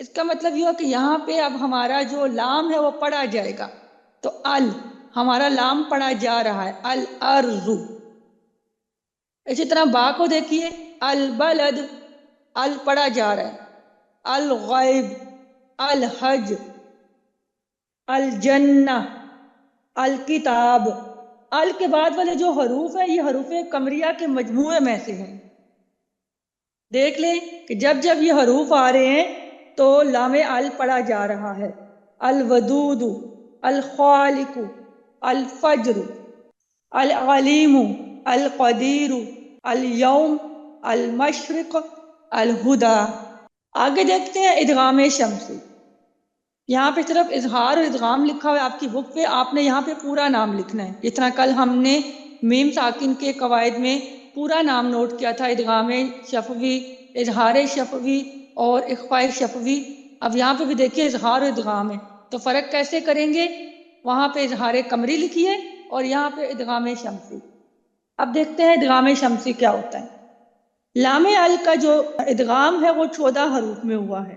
اس کا مطلب یہ ہو کہ یہاں پہ اب ہمارا جو لام ہے وہ پڑھا جائے گا، تو ہمارا لام پڑھا جا رہا ہے، الارض۔ اسی طرح با کو دیکھیے، البلد، پڑھا جا رہا ہے، الغیب، الحج، الجنہ، الکتاب۔ کے بعد والے جو حروف ہیں یہ حروف قمریہ کے مجموعے میں سے ہیں۔ دیکھ لیں کہ جب جب یہ حروف آ رہے ہیں تو لام پڑھا جا رہا ہے، الودود، الخالق، الفجر، العلیم، القدیر، الیوم، المشرق، الہدا۔ آگے دیکھتے ہیں ادغام شمسی۔ یہاں پہ صرف اظہار اور ادغام لکھا ہوا ہے آپ کی بک پہ، آپ نے یہاں پہ پورا نام لکھنا ہے، جس طرح کل ہم نے میم ساکن کے قواعد میں پورا نام نوٹ کیا تھا، ادغام شفوی، اظہار شفوی اور اخفاء شفوی۔ اب یہاں پہ بھی دیکھیے اظہار اور ادغام ہے، تو فرق کیسے کریں گے؟ وہاں پہ اظہار قمری لکھیے اور یہاں پہ ادغام شمسی۔ اب دیکھتے ہیں ادغام شمسی کیا ہوتا ہے۔ لام کا جو ادغام ہے وہ 14 حروف میں ہوا ہے۔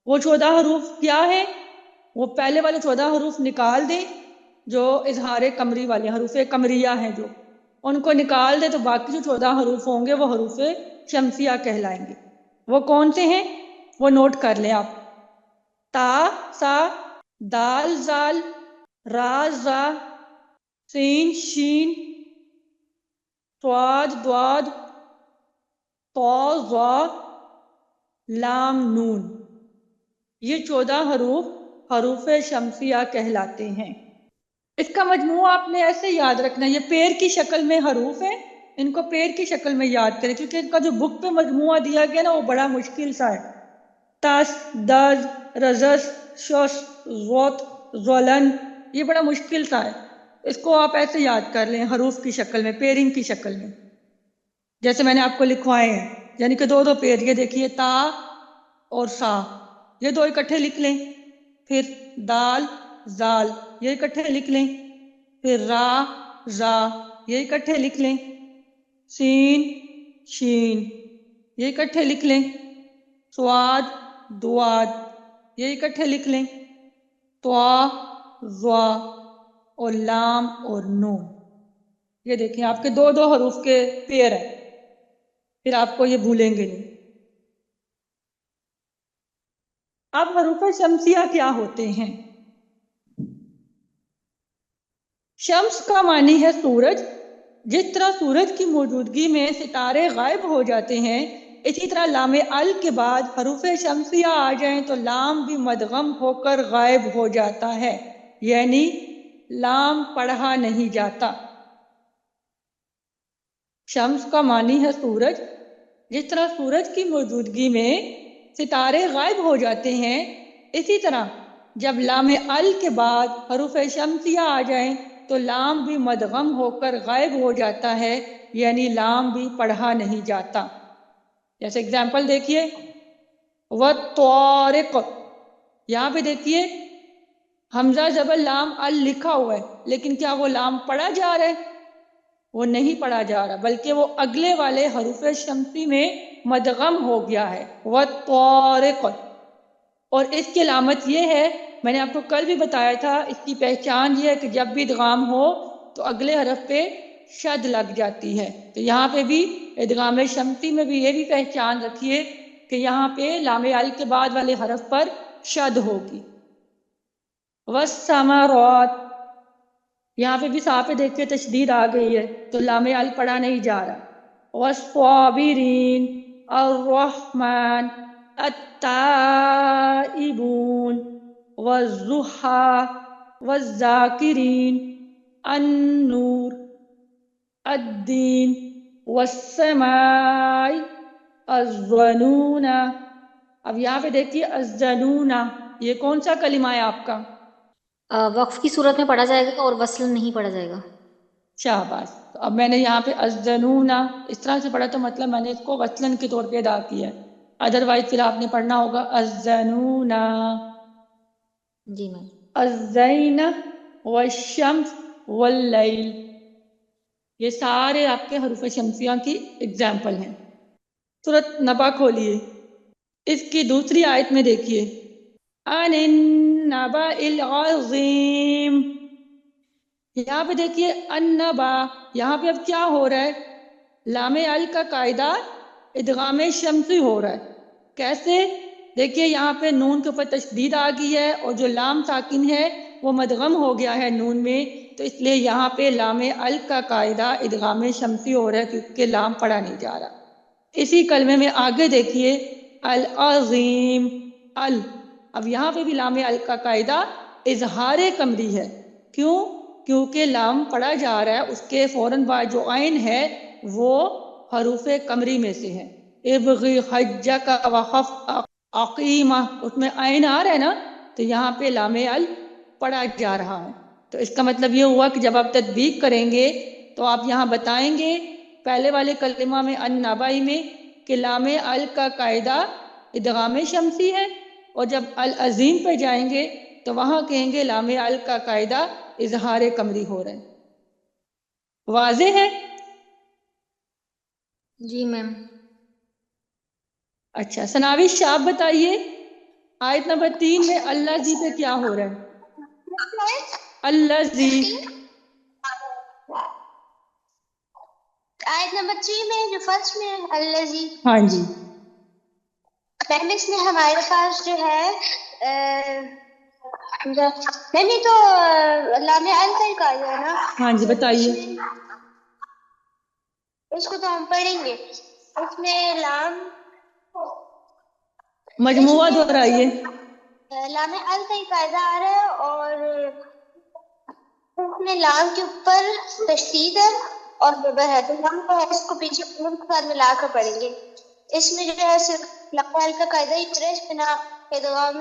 وہ 14 حروف کیا ہے؟ وہ پہلے والے 14 حروف نکال دیں جو اظہار قمری والے حروف قمریہ ہیں، جو ان کو نکال دیں تو باقی جو 14 حروف ہوں گے وہ حروف شمسیہ کہلائیں گے۔ وہ کون سے ہیں وہ نوٹ کر لیں آپ، تا، سا، دال، زال، را، زا، سین، شین، صاد، ضاد، طا، ظا، لام، نون۔ یہ 14 حروف شمسیہ کہلاتے ہیں۔ اس کا مجموعہ آپ نے ایسے یاد رکھنا ہے، یہ پیر کی شکل میں حروف ہیں، ان کو پیر کی شکل میں یاد کریں، کیونکہ ان کا جو بک پہ مجموعہ دیا گیا نا وہ بڑا مشکل سا ہے۔ تس، دز، رزس، شس، زوت، زولن، یہ بڑا مشکل سا ہے، اس کو آپ ایسے یاد کر لیں حروف کی شکل میں، پیرنگ کی شکل میں، جیسے میں نے آپ کو لکھوائے ہیں، یعنی کہ 2 پیر۔ یہ دیکھیے تا اور سا، یہ 2 اکٹھے لکھ لیں، پھر دال، زال، یہ اکٹھے لکھ لیں، پھر را، زا، یہ اکٹھے لکھ لیں، سین، شین، یہ اکٹھے لکھ لیں، صاد، دواد، یہ اکٹھے لکھ لیں، طا، ظا اور لام اور نون۔ یہ دیکھیں آپ کے 2 حروف کے پیر ہیں، پھر آپ کو یہ بھولیں گے نہیں۔ اب حروف شمسیہ کیا ہوتے ہیں؟ شمس کا معنی ہے سورج۔ جس طرح سورج کی موجودگی میں ستارے غائب ہو جاتے ہیں، اسی طرح لام کے بعد حروف شمسیہ آ جائیں تو لام بھی مدغم ہو کر غائب ہو جاتا ہے، یعنی لام پڑھا نہیں جاتا۔ شمس کا معنی ہے سورج۔ جس طرح سورج کی موجودگی میں ستارے غائب ہو جاتے ہیں، اسی طرح جب لام کے بعد حروف شمسیہ آ جائیں تو لام بھی مدغم ہو کر غائب ہو جاتا ہے، یعنی لام بھی پڑھا نہیں جاتا۔ جیسے اگزامپل دیکھیے، وَالطَّارِقِ، یہاں پہ دیکھیے حمزہ زبر لام لکھا ہوا ہے، لیکن کیا وہ لام پڑھا جا رہا ہے؟ وہ نہیں پڑھا جا رہا، بلکہ وہ اگلے والے حروف شمسی میں مدغم ہو گیا ہے، وَالطَّارِقِ۔ اور اس کی علامت یہ ہے، میں نے آپ کو کل بھی بتایا تھا، اس کی پہچان یہ ہے کہ جب بھی ادغام ہو تو اگلے حرف پہ شد لگ جاتی ہے۔ تو یہاں پہ بھی ادغام شمسی میں بھی یہ بھی پہچان رکھیے کہ یہاں پہ لام کے بعد والے حرف پر شد ہوگی۔ وَالثَّمَرَاتِ، یہاں پہ بھی صاف پہ دیکھتے تشدید آ گئی ہے تو لام پڑھا نہیں جا رہا۔ وَالصَّابِرِينَ، الرحمن، التائبون، والضحى، والذاکرین، النور، الدین، والسماء، الظنون۔ اب یہاں پہ دیکھیے الظنون، یہ کون سا کلمہ ہے آپ کا؟ وقف کی صورت میں پڑھا جائے گا اور وصل نہیں پڑھا جائے گا۔ شاباش۔ تو اب میں نے یہاں پہ الظنون اس طرح سے پڑھا تو مطلب میں نے اس کو وصلن کے طور پہ ادا کیا ہے، ادروائز پھر آپ نے پڑھنا ہوگا الظنون۔ جی میم۔ الزین، والشمس، واللیل، یہ سارے آپ کے حروف شمسیہ کی اگزامپل ہیں۔ سورۃ نبا کھولیے۔ اس کی دوسری آیت میں دیکھیے عن النبأ العظیم، یہاں پہ دیکھیے النبا، یہاں پہ اب کیا ہو رہا ہے؟ لام ال کا قاعدہ ادغام شمسی ہو رہا ہے. کیسے؟ دیکھیے یہاں پہ نون کے اوپر تشدید آ گئی ہے اور جو لام ساکن ہے وہ مدغم ہو گیا ہے نون میں، تو اس لیے یہاں پہ لام ال کا قاعدہ ادغام شمسی ہو رہا ہے کیونکہ لام پڑھا نہیں جا رہا. اسی کلمے میں آگے دیکھیے العظیم ال، اب یہاں پہ بھی لام ال کا قاعدہ اظہار قمری ہے. کیوں؟ کیونکہ لام پڑھا جا رہا ہے، اس کے فوراً بعد جو عین ہے وہ حروف قمری میں سے ہے. ابغی حجک وخف عقیمہ، اس میں عین آ رہا ہے نا، تو یہاں پہ لام ال پڑھا جا رہا ہے. تو اس کا مطلب یہ ہوا کہ جب آپ تطبیق کریں گے تو آپ یہاں بتائیں گے پہلے والے کلمہ میں النبائی میں کہ لام ال کا قاعدہ ادغام شمسی ہے، اور جب العظیم پہ جائیں گے تو وہاں کہیں گے لام ال کا قاعدہ اظہار قمری ہو رہا ہے. واضح ہے؟ جی میم. اچھا سناوش آپ بتائیے آیت نمبر 3 میں اللہ زی پہ کیا ہو رہا ہے؟ اللہ زی. آیت نمبر 3 میں جو فرسٹ میں الذی، ہاں جی میم اس میں ہمارے پاس جو ہے میم یہ تو لام ال کا ہی قاعدہ ہے نا؟ ہاں جی بتائیے. اس کو تو ہم پڑھیں گے. اس میں لام مجموعہ دہرائیے. لام ال کا ہی قاعدہ آ رہا ہے اور اس میں لام کے اوپر تشدید ہے اور زبر ہے، تو ہم اس کو پیچھے کے ساتھ ملا کر پڑھیں گے. اس میں جو ہے صرف لام ال کا قاعدہ ہی پڑھے، اس میں نہ ادغام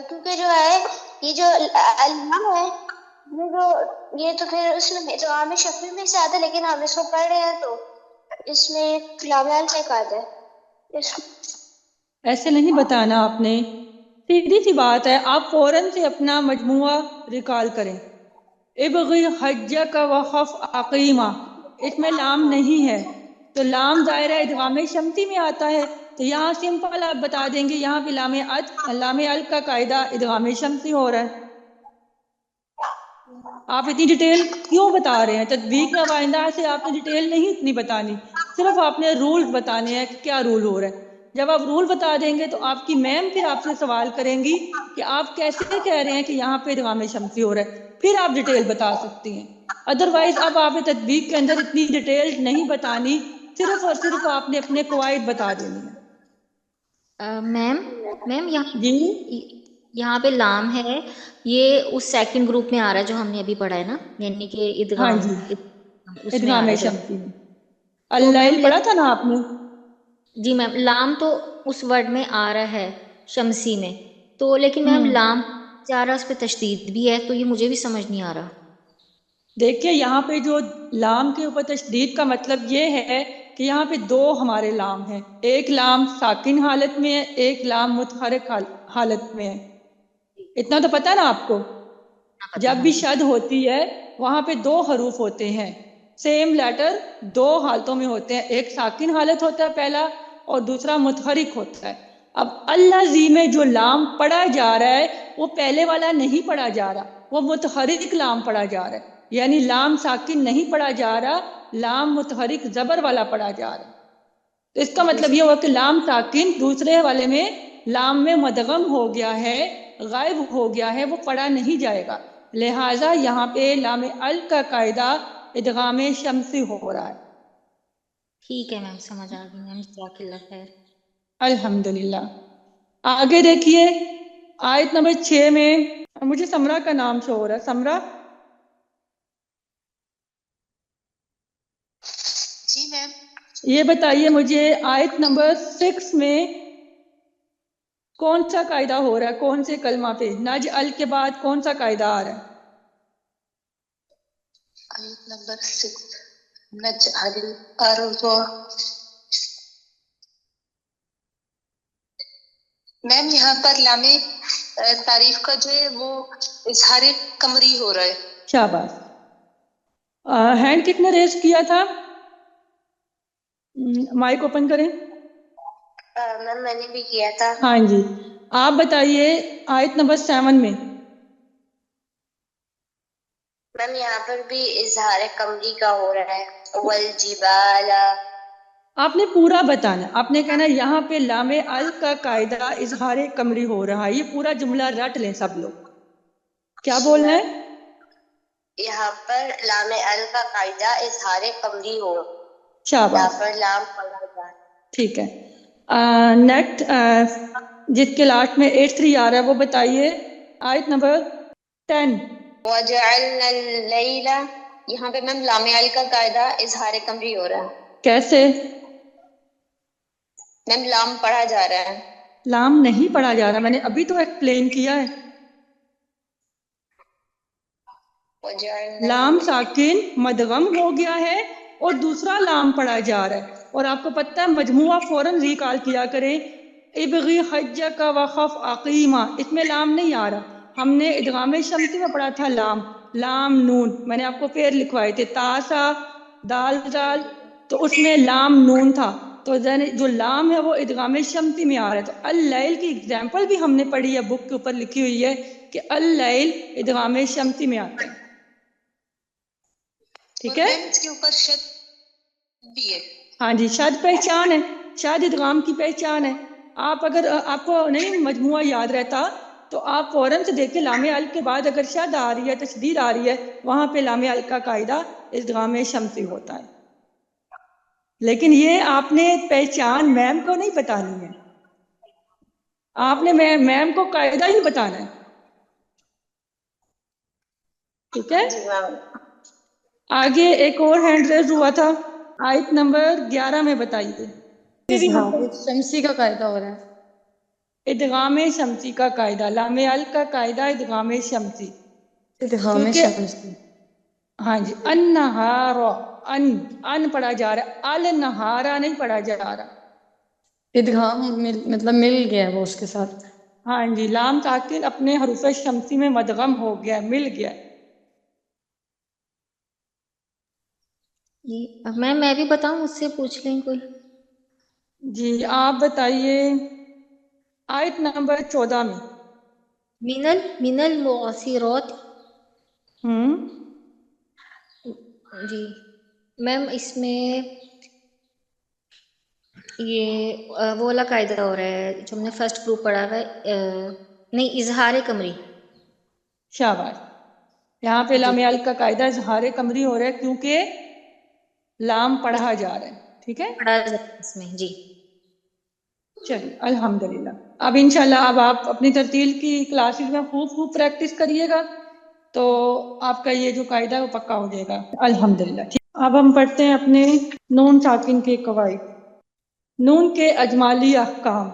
کیونکہ جو ہے یہ جو لام ہے یہ تو پھر اس میں ادغام شفوی میں سے آتا ہے، لیکن ہم اس کو پڑھ رہے ہیں تو اس میں لام ال کا قاعدہ ہے. ایسے نہیں بتانا آپ نے، سیدھی سی بات ہے، آپ فوراً سے اپنا مجموعہ ریکال کریں. ابغی حجک وخف عقیمہ، اس میں لام نہیں ہے تو لام دائرہ ادغام شمسی میں آتا ہے، تو یہاں سمپل آپ بتا دیں گے یہاں پہ لام ال کا قاعدہ ادغام شمسی ہو رہا ہے. آپ اتنی ڈیٹیل کیوں بتا رہے ہیں؟ تطبیق میں آئندہ سے آپ نے ڈیٹیل نہیں اتنی بتانی، صرف آپ نے رول بتانے ہیں کہ کیا رول ہو رہا ہے. جب آپ رول بتا دیں گے تو آپ کی میم پھر آپ سے سوال کریں گی کہ آپ کیسے کہہ رہے ہیں کہ یہاں پہ ادغام شمسی ہو رہا ہے، پھر آپ ڈیٹیل بتا سکتی ہیں. ادروائز اب آپ تطبیق کے اندر اتنی ڈیٹیل نہیں بتانی، صرف اور صرف آپ نے اپنے قواعد بتا دینی ہے. میم جی یہاں پہ لام ہے، یہ اس سیکنڈ گروپ میں آ رہا ہے جو ہم نے ابھی پڑھا ہے نا، یعنی کہ ہاں ادغام جی اس میں آ ادغام رہا ہے جو شمسی میں تو میم الليل پڑھا تھا نا آپ نے. جی میم لام تو اس ورڈ میں آ رہا ہے شمسی میں، تو لیکن میم لام جا رہا اس پہ تشدید بھی ہے، تو یہ مجھے بھی سمجھ نہیں آ رہا. دیکھیے یہاں پہ جو لام کے اوپر تشدید کا مطلب یہ ہے کہ یہاں پہ دو ہمارے لام ہیں، ایک لام ساکن حالت میں ہے، ایک لام متحرک حالت میں ہے. اتنا تو پتہ نا آپ کو. پتہ جب ہاں بھی جی. شد ہوتی ہے وہاں پہ دو حروف ہوتے ہیں، سیم لیٹر دو حالتوں میں ہوتے ہیں، ایک ساکن حالت ہوتا ہے پہلا اور دوسرا متحرک ہوتا ہے. اب اللہ زی میں جو لام پڑھا جا رہا ہے وہ پہلے والا نہیں پڑھا جا رہا، وہ متحرک لام پڑھا جا رہا ہے، یعنی لام ساکن نہیں پڑھا جا رہا، لام متحرک زبر والا پڑھا جا رہا. تو اس کا مطلب یہ ہوا کہ لام ساکن دوسرے والے میں لام میں مدغم ہو گیا ہے، غائب ہو گیا ہے، وہ پڑھا نہیں جائے گا. لہٰذا یہاں پہ لام ال کا قاعدہ ادغام شمسی ہو رہا ہے. ٹھیک ہے میم، سمجھ آ گئی میم، جزاک اللہ خیر. الحمدللہ. آگے دیکھیے آیت نمبر 6 میں مجھے سمرا کا نام شو ہو رہا ہے. سمرا جی میم. یہ بتائیے مجھے آیت نمبر 6 میں کون سا قاعدہ ہو رہا ہے، کون سے کلمہ پہ نج ال کے بعد کون سا قاعدہ آ رہا ہے؟ آیت نمبر 6 نجعل الارض، میم یہاں پر لام تعریف کا جو ہے وہ اظہار قمری ہو رہا ہے. شاباش. ہینڈ کتنے ریز کیا تھا؟ مائک اوپن کریں. میم میں نے بھی کیا تھا. ہاں جی. آپ بتائیے آیت نمبر 7 میں. میم یہاں پر بھی اظہار قمری کا ہو رہا ہے. والجبال. آپ نے پورا بتانا. آپ نے کہنا یہاں پہ لام ال کا قاعدہ اظہار قمری ہو رہا ہے. یہ پورا جملہ رٹ لیں سب لوگ. کیا بولنا ہے؟ یہاں پر لام ال کا قاعدہ اظہار قمری ہو. شاباش. یہاں پر لام پڑھا جائے. ٹھیک ہے. نیکسٹ جس کے لاسٹ میں 8-3 آ رہا ہے وہ بتائیے آیت نمبر 10. وَجَعَلْنَا اللَّيْلَ. یہاں پہ میم لام ال کا قاعدہ اظہار قمری ہو رہا ہے. کیسے؟ میم لام پڑھا جا رہا ہے. لام نہیں پڑھا جا رہا. میں نے ابھی تو ایکسپلین کیا ہے. وَجَعَلْنَا لام ساکن مدغم ہو گیا ہے اور دوسرا لام پڑھا جا رہا ہے. اور آپ کو پتہ ہے مجموعہ فوراً ریکال کیا کریں. ابغی حجک وخف عقیمہ. اس میں لام نہیں آ رہا. ہم نے ادغام شمسی میں پڑھا تھا لام نون. میں نے آپ کو پیر لکھوائے تھے تاسا دال دال. تو اس میں لام نون تھا. تو جو لام ہے وہ ادغام شمسی میں آ رہا ہے. تو اللیل کی اگزامپل بھی ہم نے پڑھی ہے, بک کے اوپر لکھی ہوئی ہے کہ اللیل ادغام شمسی میں آتا ہے. ٹھیک ہے. اس کے اوپر شد بھی ہے. ہاں جی, شد پہچان ہے. شد ادغام کی پہچان ہے. آپ اگر آپ کو نہیں مجموعہ یاد رہتا تو آپ فوراً سے دیکھیں لام ال کے بعد اگر شد آ رہی ہے تشدید آ رہی ہے وہاں پہ لام ال کا قاعدہ ادغام شمسی ہوتا ہے. لیکن یہ آپ نے پہچان میم کو نہیں بتانی ہے. آپ نے میم کو قاعدہ ہی بتانا ہے. ٹھیک ہے. آگے ایک اور ہینڈ ریز ہوا تھا. آیت نمبر 11 میں بتائیے. شمسی کا قاعدہ ہو رہا ہے. ادغام شمسی کا قاعدہ. لام ال کا قاعدہ ادغام شمسی. ادغام کیونکہ شمسی. ہاں جی النہار ان پڑھا جا رہا ہے. النہارا نہیں پڑھا جا رہا. ادغام مطلب مل گیا وہ اس کے ساتھ. ہاں جی, لام ساکن اپنے حروف شمسی میں مدغم ہو گیا, مل گیا. میں بھی بتاؤں, مجھ سے پوچھ لیں کوئی. جی آپ بتائیے آیت نمبر 14 میں. من المعصرات. جی میم اس میں یہ وہ والا قاعدہ ہو رہا ہے جو ہم نے فرسٹ گروپ پڑھا ہے. نہیں, اظہار قمری. شاباش. یہاں پہ جی لام ال کا قاعدہ اظہار قمری ہو رہا ہے کیونکہ لام پڑھا جا رہا ہے. ٹھیک ہے. پڑھا جاتا ہے اس میں. جی چلیے الحمدللہ. اب انشاءاللہ اب آپ اپنی ترتیل کی کلاسز میں خوب پریکٹس کریے گا تو آپ کا یہ جو قاعدہ ہے وہ پکا ہو جائے گا الحمدللہ. اب ہم پڑھتے ہیں اپنے نون ساکن کے قواعد. نون کے اجمالی احکام.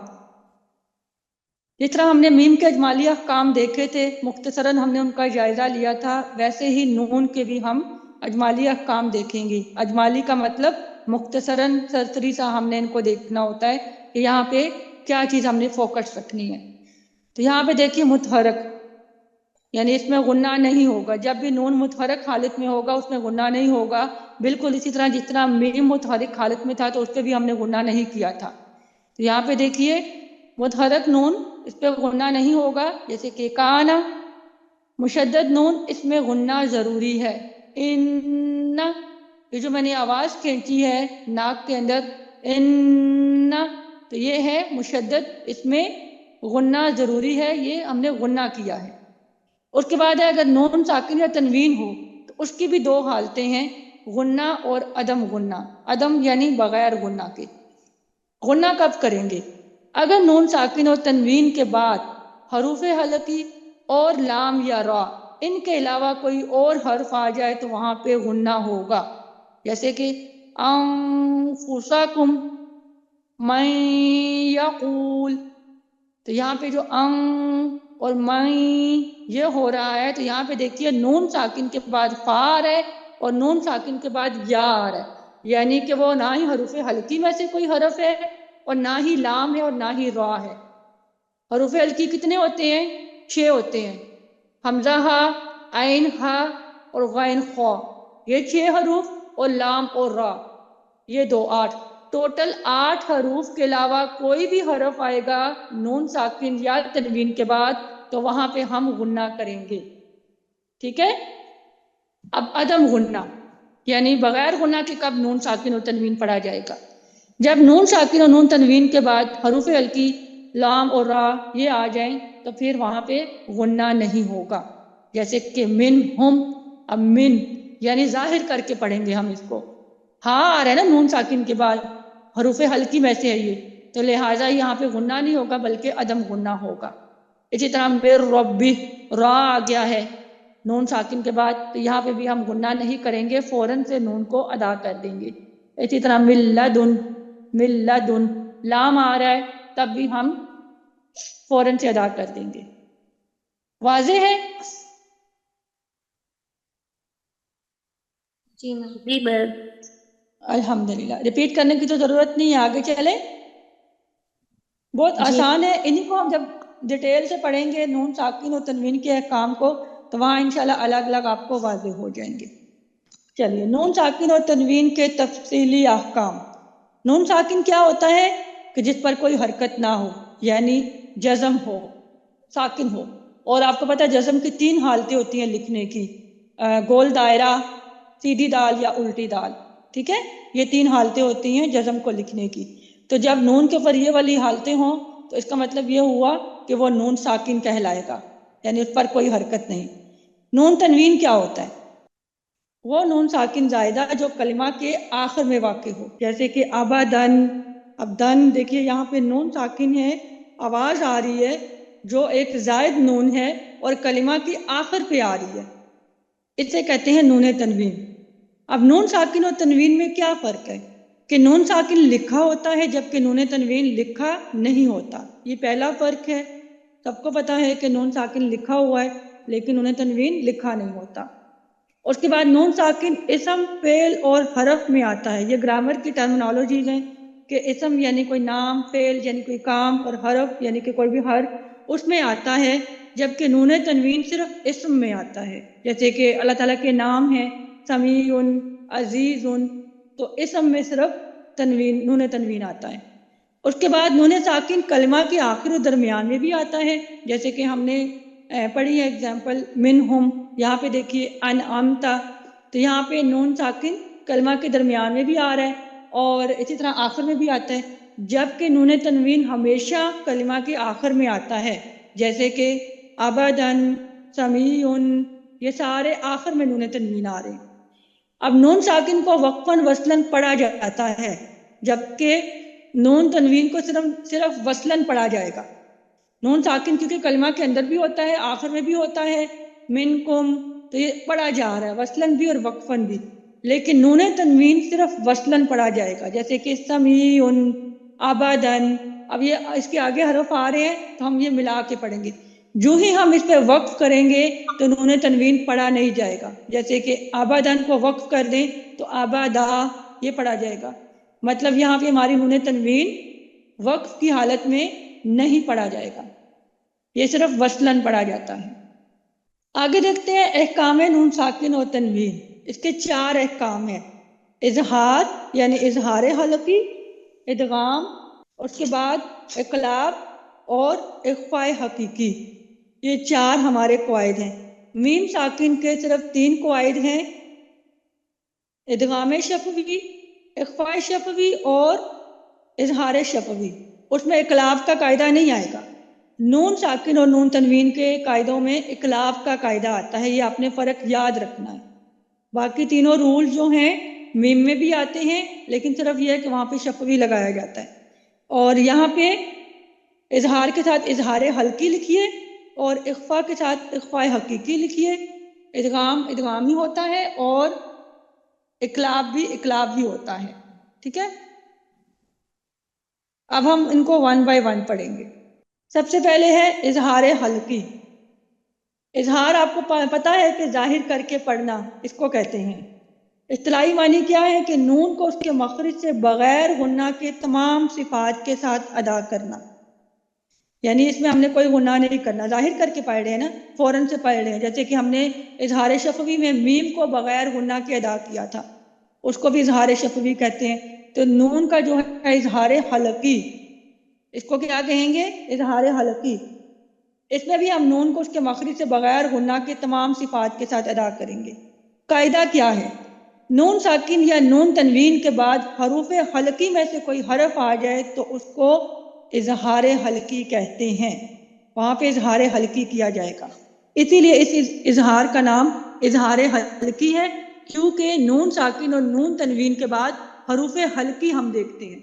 جس طرح ہم نے میم کے اجمالی احکام دیکھے تھے مختصراً ہم نے ان کا جائزہ لیا تھا, ویسے ہی نون کے بھی ہم اجمالی احکام دیکھیں گے. اجمالی کا مطلب مختصراً سرسری سا ہم نے ان کو دیکھنا ہوتا ہے کہ یہاں پہ کیا چیز ہم نے فوکس رکھنی ہے. تو یہاں پہ دیکھیے متحرک, یعنی اس میں غنہ نہیں ہوگا. جب بھی نون متحرک حالت میں ہوگا اس میں غنہ نہیں ہوگا. بالکل اسی طرح جس طرح میم متحرک حالت میں تھا تو اس پہ بھی ہم نے غنہ نہیں کیا تھا. تو یہاں پہ دیکھیے متحرک نون اس پہ غنہ نہیں ہوگا, جیسے کہ کانا. مشدد نون اس میں غنہ ضروری ہے. ان, یہ جو میں نے آواز کھینچی ہے ناک کے اندر ان, تو یہ ہے مشدد, اس میں غنہ ضروری ہے, یہ ہم نے غنہ کیا ہے. اس کے بعد ہے اگر نون ساکن یا تنوین ہو تو اس کی بھی 2 حالتیں ہیں, غنہ اور عدم غنہ. عدم یعنی بغیر غنہ کے. غنہ کب کریں گے؟ اگر نون ساکن اور تنوین کے بعد حروف حلقی اور لام یا را ان کے علاوہ کوئی اور حرف آ جائے تو وہاں پہ غنہ ہوگا. جیسے کہ انفسکم, من یقول. تو یہاں پہ جو اور من یہ ہو رہا ہے تو یہاں پہ دیکھیے نون ساکن کے بعد فا آ رہا ہے اور نون ساکن کے بعد یا آ رہا ہے, یعنی کہ وہ نہ ہی حروف حلقی میں سے کوئی حرف ہے اور نہ ہی لام ہے اور نہ ہی را ہے. حروف حلقی کتنے ہوتے ہیں؟ 6 ہوتے ہیں. حمزہ ہا, عین ہا اور غین خا, یہ 6 حروف, اور لام اور را یہ 2, 8. ٹوٹل 8 حروف کے علاوہ کوئی بھی حرف آئے گا نون ساکن یا تنوین کے بعد تو وہاں پہ ہم غنہ کریں گے. ٹھیک ہے. اب عدم غنہ یعنی بغیر غنہ کے کب نون ساکن اور تنوین پڑھا جائے گا؟ جب نون ساکن اور نون تنوین کے بعد حروف ہلکی لام اور را یہ آ جائیں تو پھر وہاں پہ غنہ نہیں ہوگا. جیسے کہ من ہم، اب من یعنی ظاہر کر کے پڑھیں گے ہم اس کو. ہاں آ رہا ہے نا نون ساکن کے بعد، حروف ہلکی میں سے ہے یہ، تو لہٰذا یہاں پہ غنہ نہیں ہوگا بلکہ عدم غنہ ہوگا. اسی طرح مر ربی را آ گیا ہے نون ساکن کے بعد تو یہاں پہ بھی ہم غنہ نہیں کریں گے، فوراً سے نون کو ادا کر دیں گے. اسی طرح ملدن ملدن لام آ رہا ہے تب بھی ہم فوراً سے ادا کر دیں گے. واضح ہے؟ جی میم. جی میم. الحمدللہ. ریپیٹ کرنے کی تو ضرورت نہیں ہے، آگے چلیں. بہت جی. آسان ہے. انہی کو ہم جب ڈیٹیل سے پڑھیں گے نون ساکن اور تنوین کے احکام کو تو وہاں انشاءاللہ الگ الگ آپ کو واضح ہو جائیں گے. چلیے نون ساکن اور تنوین کے تفصیلی احکام. نون ساکن کیا ہوتا ہے؟ کہ جس پر کوئی حرکت نہ ہو، یعنی جزم ہو، ساکن ہو. اور آپ کو پتہ ہے جزم کی 3 حالتیں ہوتی ہیں لکھنے کی، گول دائرہ، سیدھی دال یا الٹی دال. ٹھیک ہے، یہ 3 حالتیں ہوتی ہیں جزم کو لکھنے کی. تو جب نون کے اوپر یہ والی حالتیں ہوں تو اس کا مطلب یہ ہوا کہ وہ نون ساکن کہلائے گا، یعنی اس پر کوئی حرکت نہیں. نون تنوین کیا ہوتا ہے؟ وہ نون ساکن زائدہ جو کلمہ کے آخر میں واقع ہو، جیسے کہ ابدن. اب دن دیکھیے یہاں پہ نون ساکن ہے، آواز آ رہی ہے جو ایک زائد نون ہے اور کلمہ کی آخر پہ آ رہی ہے، اسے کہتے ہیں نون تنوین. اب نون ساکن اور تنوین میں کیا فرق ہے؟ کہ نون ساکن لکھا ہوتا ہے جبکہ نون تنوین لکھا نہیں ہوتا. یہ پہلا فرق ہے. سب کو پتا ہے کہ نون ساکن لکھا ہوا ہے لیکن نون تنوین لکھا نہیں ہوتا. اس کے بعد نون ساکن اسم، فعل اور حرف میں آتا ہے. یہ گرامر کی ٹرمنالوجیز ہیں کہ اسم یعنی کوئی نام، فعل یعنی کوئی کام، اور حرف یعنی کہ کوئی بھی حرف اس میں آتا ہے، جبکہ نون تنوین صرف اسم میں آتا ہے. جیسے کہ اللہ تعالیٰ کے نام ہیں سمیع، عزیز، تو اسم میں صرف تنوین، نون تنوین آتا ہے. اس کے بعد نون ساکن کلمہ کے آخر و درمیان میں بھی آتا ہے، جیسے کہ ہم نے پڑھی ہے اگزامپل منہم. یہاں پہ دیکھیے انعمتا، تو یہاں پہ نون ساکن کلمہ کے درمیان میں بھی آ رہا ہے اور اسی طرح آخر میں بھی آتا ہے، جبکہ نون تنوین ہمیشہ کلمہ کے آخر میں آتا ہے. جیسے کہ ابدن، سمیع، یہ سارے آخر میں نون تنوین آ رہے ہیں. اب نون ساکن کو وقفاً وصلاً پڑھا جاتا ہے جبکہ نون تنوین کو صرف وصلاً پڑھا جائے گا. نون ساکن کیونکہ کلمہ کے اندر بھی ہوتا ہے، آخر میں بھی ہوتا ہے، منکم، تو یہ پڑھا جا رہا ہے وصلاً بھی اور وقفاً بھی. لیکن نون تنوین صرف وصلاً پڑھا جائے گا، جیسے کہ سمیع، ابدن. اب یہ اس کے آگے حرف آ رہے ہیں تو ہم یہ ملا کے پڑھیں گے. جو ہی ہم اس پہ وقف کریں گے تو نون تنوین پڑھا نہیں جائے گا. جیسے کہ ابدن کو وقف کر دیں تو ابدا یہ پڑھا جائے گا. مطلب یہاں پہ ہماری نون تنوین وقف کی حالت میں نہیں پڑھا جائے گا، یہ صرف وصلاً پڑھا جاتا ہے. آگے دیکھتے ہیں احکام نون ساکن اور تنوین. اس کے 4 احکام ہیں: اظہار یعنی اظہار حلقی، ادغام، اس کے بعد اقلاب اور اخفاء حقیقی. یہ 4 ہمارے قواعد ہیں. میم ساکن کے صرف 3 قواعد ہیں: ادغام شفوی، اخفاء شفوی اور اظہار شفوی. اس میں اقلاب کا قاعدہ نہیں آئے گا. نون ساکن اور نون تنوین کے قاعدوں میں اقلاب کا قاعدہ آتا ہے، یہ آپ نے فرق یاد رکھنا ہے. باقی تینوں رول جو ہیں میم میں بھی آتے ہیں لیکن صرف یہ ہے کہ وہاں پہ شفوی لگایا جاتا ہے. اور یہاں پہ اظہار کے ساتھ اظہار حلقی لکھیے اور اخفاء کے ساتھ اخفاء حقیقی لکھیے. ادغام ادغام ہی ہوتا ہے اور اقلاب بھی ہوتا ہے. ٹھیک ہے، اب ہم ان کو 1 بائی 1 پڑھیں گے. سب سے پہلے ہے اظہار حلقی. اظہار آپ کو پتہ ہے کہ ظاہر کر کے پڑھنا اس کو کہتے ہیں. اصطلاحی معنی کیا ہے؟ کہ نون کو اس کے مخرج سے بغیر غنہ کے تمام صفات کے ساتھ ادا کرنا. یعنی اس میں ہم نے کوئی غنہ نہیں کرنا، ظاہر کر کے پڑھ رہے ہیں نا، فوراً سے پڑھ رہے ہیں. جیسے کہ ہم نے اظہار شفوی میں میم کو بغیر غنہ کے ادا کیا تھا، اس کو بھی اظہار شفوی کہتے ہیں. تو نون کا جو ہے اظہار حلقی، اس کو کیا کہیں گے؟ اظہار حلقی۔ اس میں بھی ہم نون کو اس کے مخرج سے بغیر غنہ کے تمام صفات کے ساتھ ادا کریں گے۔ قاعدہ کیا ہے؟ نون ساکن یا نون تنوین کے بعد حروف حلقی میں سے کوئی حرف آ جائے تو اس کو اظہار حلقی کہتے ہیں، وہاں پہ اظہار حلقی کیا جائے گا۔ اسی لیے اس اظہار کا نام اظہار حلقی ہے، کیونکہ نون ساکن اور نون تنوین کے بعد حروف حلقی ہم دیکھتے ہیں۔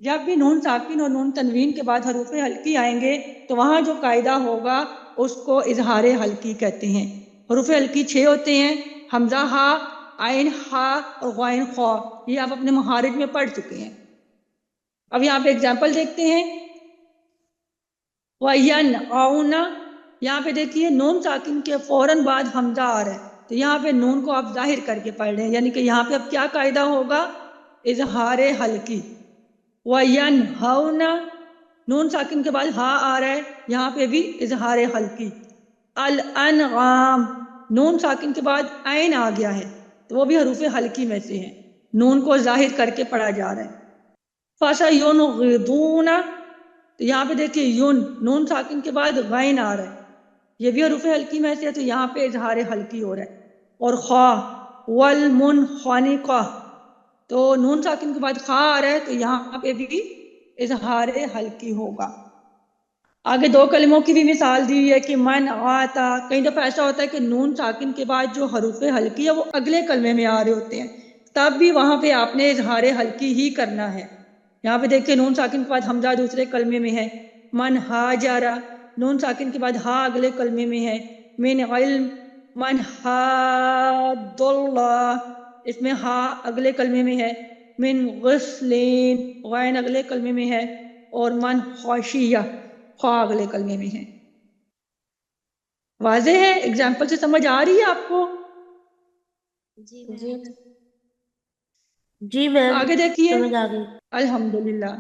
جب بھی نون ساکن اور نون تنوین کے بعد حروف حلقی آئیں گے تو وہاں جو قاعدہ ہوگا اس کو اظہار حلقی کہتے ہیں۔ حروف حلقی 6 ہوتے ہیں: حمزہ ہا، عین ہا اور غین خا۔ یہ آپ اپنے مخارج میں پڑھ چکے ہیں۔ اب یہاں پہ اگزامپل دیکھتے ہیں۔ وَيَنْعَوْنَ، یہاں پہ دیکھیے نون ساکن کے فوراً بعد حمزہ آ رہا ہے، تو یہاں پہ نون کو آپ ظاہر کر کے پڑھ رہے ہیں، یعنی کہ یہاں پہ اب کیا قاعدہ ہوگا؟ اظہار حلقی۔ وَيَنْهَوْنَ، نون ساکن کے بعد ہا آ رہا ہے، یہاں پہ بھی اظہار حلقی۔ الانعام، نون ساکن کے بعد عین آ گیا ہے تو وہ بھی حروف حلقی میں سے ہیں، نون کو ظاہر کر کے پڑھا جا رہا ہے۔ فَسَيُنْغِضُونَ، تو یہاں پہ دیکھیے یون، نون ساکن کے بعد غین آ رہا ہے، یہ بھی حروف حلقی میں سے ہے، تو یہاں پہ اظہار حلقی ہو رہا ہے۔ اور خا، والمنخنقہ، تو نون ساکن کے بعد خا آ رہا ہے تو یہاں پہ بھی اظہار حلقی ہوگا۔ آگے 2 کلموں کی بھی مثال دی ہے کہ من آتا، کئی دفعہ ایسا ہوتا ہے کہ نون ساکن کے بعد جو حروف حلقی ہے وہ اگلے کلمے میں آ رہے ہوتے ہیں، تب بھی وہاں پہ آپ نے اظہار حلقی ہی کرنا ہے۔ یہاں پہ دیکھیں نون ساکن کے بعد حمزہ دوسرے کلمے میں ہے، من ہاجرہ، نون ساکن کے بعد ہا اگلے کلمے میں ہے، من علم، من حاد اللہ، اس میں ہا اگلے کلمے میں ہے، من غسلین، غین اگلے کلمے میں ہے، اور من خاشیہ، خا اگلے کلمے میں ہے۔ واضح ہے؟ اگزامپل سے سمجھ آ رہی ہے آپ کو؟ جی میم، آگے دیکھیے، سمجھ آ گئی۔ الحمدللہ۔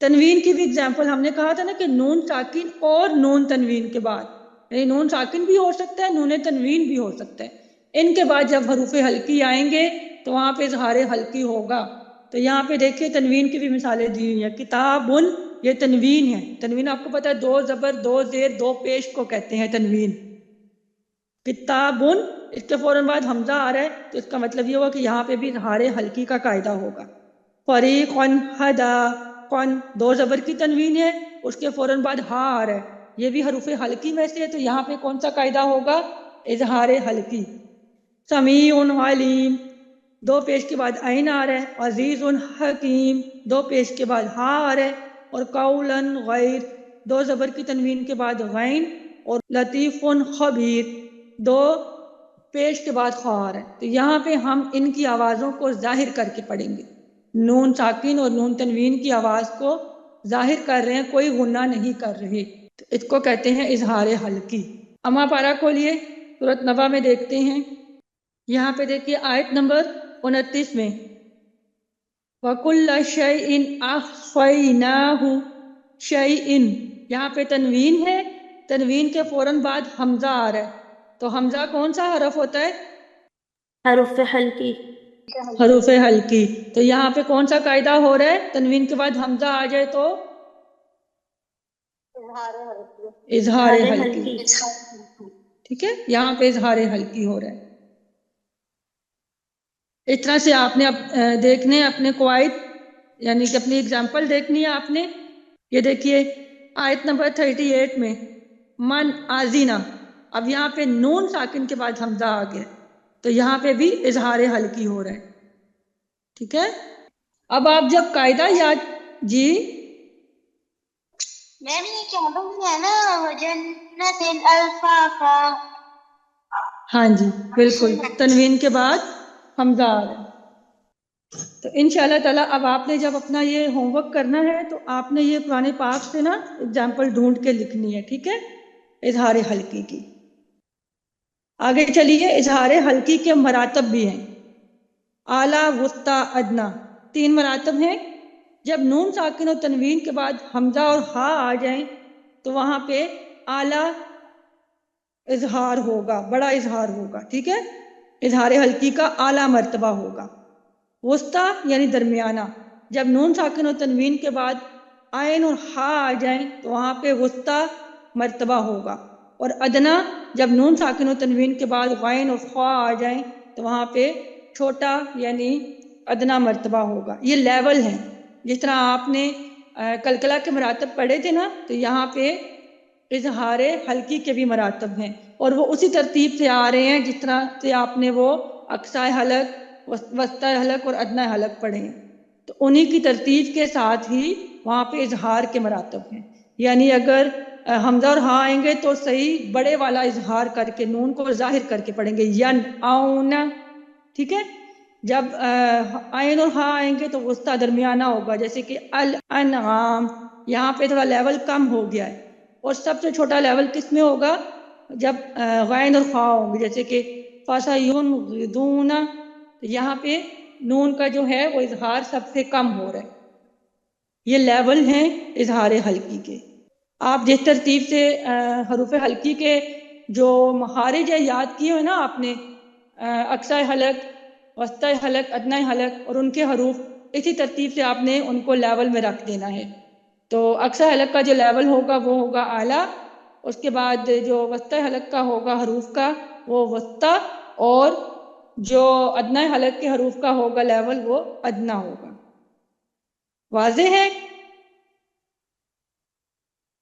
تنوین کی بھی اگزامپل ہم نے کہا تھا نا کہ نون ساکن اور نون تنوین کے بعد، یعنی نون ساکن بھی ہو سکتا ہے، نون تنوین بھی ہو سکتا ہے، ان کے بعد جب حروف حلقی آئیں گے تو وہاں پہ اظہار حلقی ہوگا۔ تو یہاں پہ دیکھیے تنوین کی بھی مثالیں دی ہوئی ہیں۔ کتابن، یہ تنوین ہے، تنوین آپ کو پتا ہے 2 زبر 2 زیر 2 پیش کو کہتے ہیں تنوین۔ کتابن، اس کے فوراً بعد حمزہ آ رہا ہے تو اس کا مطلب یہ ہوا کہ یہاں پہ بھی اظہار حلقی کا قاعدہ ہوگا۔ فریقن ہدا، قن 2 زبر کی تنوین ہے، اس کے فوراً بعد ہا آ رہا ہے، یہ بھی حروف حلقی میں سے ہے، تو یہاں پہ کون سا قاعدہ ہوگا؟ اظہار حلقی۔ سمیع علیم، 2 پیش کے بعد عین آ رہا ہے، عزیز حکیم، 2 پیش کے بعد ہا آ رہا ہے، اور قولا غیر، 2 زبر کی تنوین کے بعد غین، اور لطیف خبیر، 2 پیش کے بعد خا آ رہا ہے، تو یہاں پہ ہم ان کی آوازوں کو ظاہر کر کے پڑھیں گے۔ نون ساکن اور نون تنوین کی آواز کو ظاہر کر رہے ہیں، کوئی غنہ نہیں کر رہے، تو اس کو کہتے ہیں اظہار حلقی۔ اما پارہ کھولیے، سورۃ نبا میں دیکھتے ہیں، یہاں پہ دیکھیے آیت نمبر 29 میں وَكُلَّ شَيْءٍ أَحْصَيْنَاهُ، شَيْءٍ یہاں پہ تنوین ہے، تنوین کے فوراً بعد حمزہ آ رہا ہے، تو حمزہ کون سا حرف ہوتا ہے؟ حروف حلقی۔ حروف حلقی۔ تو یہاں پہ کون سا قاعدہ ہو رہا ہے؟ تنوین کے بعد حمزہ آ جائے تو اظہار حلقی، ٹھیک ہے، یہاں پہ اظہار حلقی ہو رہا ہے۔ اس طرح سے آپ نے دیکھنے اپنے قواعد، یعنی کہ اپنی اگزامپل دیکھنی ہے آپ نے۔ یہ دیکھیے آیت نمبر 38 میں من آزینہ، اب یہاں پہ نون ساکن کے بعد حمزہ آ گیا تو یہاں پہ بھی اظہار حلقی ہو رہا ہے، ٹھیک ہے۔ اب آپ جب قاعدہ یاد، جی میم یہ کہہ رہی ہے نا جنت الفافا، ہاں جی بالکل، تنوین کے بعد حمزہ آ رہا ہے۔ تو انشاءاللہ تعالیٰ اب آپ نے جب اپنا یہ ہوم ورک کرنا ہے تو آپ نے یہ قرآن پاک سے نا اگزامپل ڈھونڈ کے لکھنی ہے، ٹھیک ہے، اظہار حلقی کی۔ آگے چلیے، اظہار حلقی کے مراتب بھی ہیں، اعلیٰ، وسطیٰ، ادنیٰ، 3 مراتب ہیں۔ جب نون ساکن اور تنوین کے بعد حمزہ اور ہا آ جائیں تو وہاں پہ اعلیٰ اظہار ہوگا، بڑا اظہار ہوگا، ٹھیک ہے، اظہار حلقی کا اعلیٰ مرتبہ ہوگا۔ وسطی یعنی درمیانہ، جب نون ساکن اور تنوین کے بعد عین اور ہا آ جائیں تو وہاں پہ وسطی مرتبہ ہوگا، اور ادنا جب نون ساکن اور تنوین کے بعد غین اور خا آ جائیں تو وہاں پہ چھوٹا یعنی ادنا مرتبہ ہوگا۔ یہ لیول ہیں، جس طرح آپ نے کلکلہ کے مراتب پڑھے تھے نا، تو یہاں پہ اظہار حلقی کے بھی مراتب ہیں، اور وہ اسی ترتیب سے آ رہے ہیں جس طرح سے آپ نے وہ اقصی حلق، وسطی حلق اور ادنی حلق پڑھے ہیں، تو انہی کی ترتیب کے ساتھ ہی وہاں پہ اظہار کے مراتب ہیں۔ یعنی اگر حمزہ اور ہاں آئیں گے تو صحیح بڑے والا اظہار کر کے نون کو ظاہر کر کے پڑھیں گے، ین آؤن، ٹھیک ہے۔ جب عین اور ہاں آئیں گے تو وسطی درمیانہ ہوگا، جیسے کہ الانعام، یہاں پہ تھوڑا لیول کم ہو گیا ہے، اور سب سے چھوٹا لیول کس میں ہوگا؟ جب غین اور خا ہوں گے، جیسے کہ فَسَيُنْغِضُونَ، یہاں پہ نون کا جو ہے وہ اظہار سب سے کم ہو رہا ہے۔ یہ لیول ہیں اظہار حلقی کے۔ آپ جس ترتیب سے حروف حلقی کے جو مخارج ہے یاد کیے ہوئے نا آپ نے، اقصی حلق، وسطی حلق، ادنی حلق اور ان کے حروف، اسی ترتیب سے آپ نے ان کو لیول میں رکھ دینا ہے۔ تو اقصی حلق کا جو لیول ہوگا وہ ہوگا اعلیٰ، اس کے بعد جو وسطی حلق کا ہوگا حروف کا وہ وسطی، اور جو ادنی حلق کے حروف کا ہوگا لیول وہ ادنا ہوگا۔ واضح ہے؟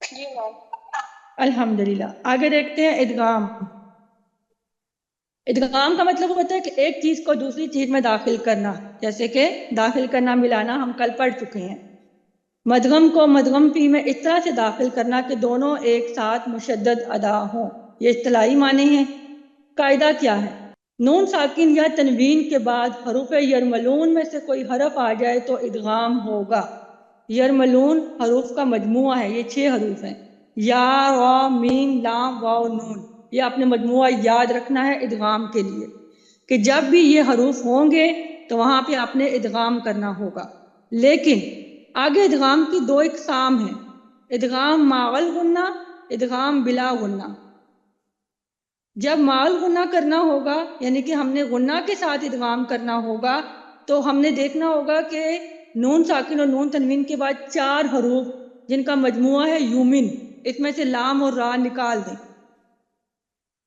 جی میم۔ الحمدللہ۔ آگے دیکھتے ہیں ادغام۔ ادغام کا مطلب ہوتا ہے کہ ایک چیز کو دوسری چیز میں داخل کرنا، جیسے کہ داخل کرنا، ملانا، ہم کل پڑھ چکے ہیں۔ مدغم کو مدغم فی میں اس طرح سے داخل کرنا کہ دونوں ایک ساتھ مشدد ادا ہوں، یہ اصطلاحی معنی ہیں۔ قاعدہ کیا ہے؟ نون ساکن یا تنوین کے بعد حروف یرملون میں سے کوئی حرف آ جائے تو ادغام ہوگا۔ یرملون حروف کا مجموعہ ہے، یہ 6 حروف ہیں، یا، را، میم، لام، واو، نون۔ یہ آپ نے مجموعہ یاد رکھنا ہے ادغام کے لیے، کہ جب بھی یہ حروف ہوں گے تو وہاں پہ آپ نے ادغام کرنا ہوگا۔ لیکن آگے ادغام کی 2 اقسام ہیں، ادغام مع غنہ، ادغام بلا غنہ۔ جب مع غنہ کرنا ہوگا، یعنی کہ ہم نے غنہ کے ساتھ ادغام کرنا ہوگا، تو ہم نے دیکھنا ہوگا کہ نون ساکن اور نون تنوین کے بعد 4 حروف جن کا مجموعہ ہے یومن، اس میں سے لام اور را نکال دیں۔